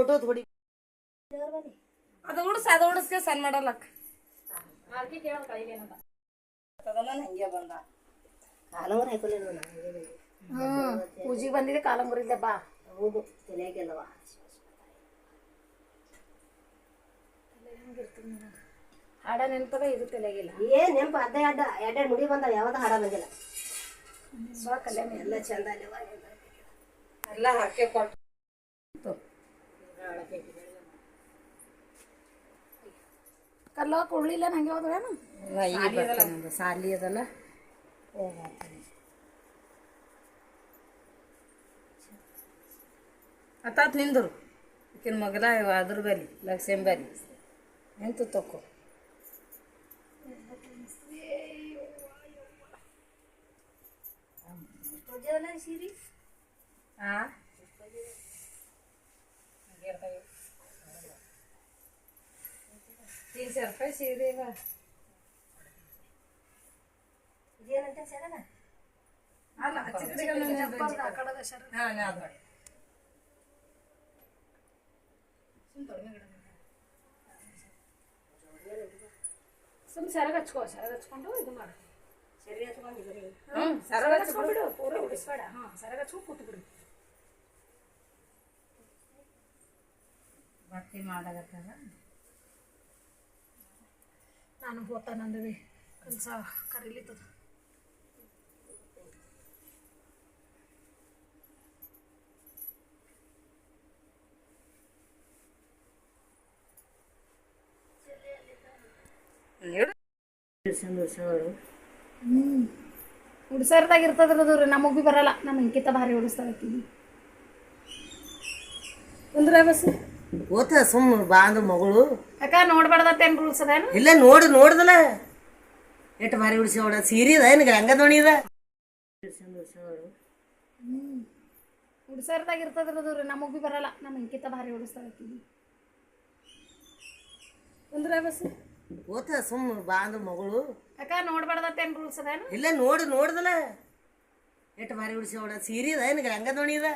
photo ಥೋಡಿ ಅದು ಉಡಿಸ್ಕೆ ಸಣ್ಣ ಮಾಡಲಕ್ಕ ಅದಕ್ಕೆ ಕೇಳೋದು ಕೈಗೇನದ ಹಂಗೆ ಬಂದ ಕಾಲಂಗ್ರ ಹಾಕೊಲಿಲ್ಲ ಪೂಜೆಗೆ ಬಂದಿದೆ ಕಾಲಂಗುರಿದ್ದೆ ಬಾ ಹೌದು ತಲೆಯಾಗೆಲ್ಲವ ಹಾಡ ನೆನಪದ ಇದು ತಲೆಗಿಲ್ಲ ಏನ್ ನೆನಪು ಅಡ್ಡ ಎಡ್ಡೆ ನುಡಿ ಬಂದಾವ ಯಾವ್ದು ಹಾಡ ಬಂದಿಲ್ಲ ಕಲ್ಯಾಣ ಎಲ್ಲ ಚಂದ ಅಲ್ಲವ ಎಲ್ಲ ಹಾಕಿ ಕೊಟ್ಟು ಕಲ್ಲ ಕೊಡ್ಲಿಲ್ಲ ನಂಗೆ ಹೋದ್ವೇನು ಸಾಲಿ ಅದಲ್ಲ ಅತ್ತಾತ್ ನಿಂದರು ಈಕಿನ ಮಗಲ ಅದ್ರ ಬಲಿ ಲಕ್ಷ್ಮಿ ಬಲಿ ಎಂತ ತಕೋ ಸೀರಿ ಹಾಂ 300 ರೂಪಾಯಿ ಸೀರೆ ಇದೇನಂತ ಸರನ ಅಲ್ಲ ಸುಮ್ಮನೆ ಸೆರಗ ಹಚ್ಕೊಂಡು ಇದು ಮಾಡು ಸರಿ ಹಚ್ಕೊಂಡಿದ್ರಿ ಸೆರಗ ಹಚ್ಕೊಂಡ್ಬಿಡು ಪೂರ ಉಡಿಸ್ಬೇಡ ಸೆರಗ ಹಚ್ಕೊಂಡು ಕೂತ್ಬಿಡು ಬಟ್ಟೆ ಮಾಡಾಗತ್ತಾಗ ನಾನು ಹೋಗ್ತಾನಂದ್ವಿ ಕೆಲಸ ಕರೀಲಿತ್ತದ ಉಡ್ಸರ್ದಾಗ ಇರ್ತದ್ರದು ರೀ ನಮಗೆ ಭೀ ಬರಲ್ಲ ನಮ್ಮ ಇಂಕಿತ ಭಾರಿ ಉಡಿಸ್ತಾರಕ್ಕಿವಿ ಅಂದ್ರೆ ಬಸ್ ಓತ ಸುಮ್ಮ ಬಾಂದ ಮಗಳು ಯಾಕ ನೋಡ್ಬಾರ್ದತ್ತೇನು ರೂಲ್ಸ್ ಅದೇನು ಇಲ್ಲ ನೋಡ್ದಲ್ಲ ಎಷ್ಟು ಭಾರಿ ಉಡಿಸೋಡ ಸೀರೆ ಅದ ಏನು ಗಂಗ ದೋಣಿದ ಉಡ್ಸರ್ದಾಗ ಇರ್ತದ್ರದು ರೀ ನಮಗೆ ಭೀ ಬರಲ್ಲ ನಮ್ಮ ಇಂಕಿತ ಭಾರಿ ಉಡಿಸ್ತಾರಕ್ಕಿವಿ ಅಂದ್ರೆ ಬಸ್ ಓತ ಸುಮ್ಮ ಬಾಂದ ಮಗಳು ಯಾಕ ನೋಡ್ಬಾರ್ದತ್ತೇನು ರೂಲ್ಸ್ ಅದೇನು ಇಲ್ಲ ನೋಡ್ದಲ್ಲ ಎಷ್ಟು ಭಾರಿ ಉಡಿಸೋಡ ಸೀರೆ ಅದ ಏನು ಗಂಗ ದೋಣಿದ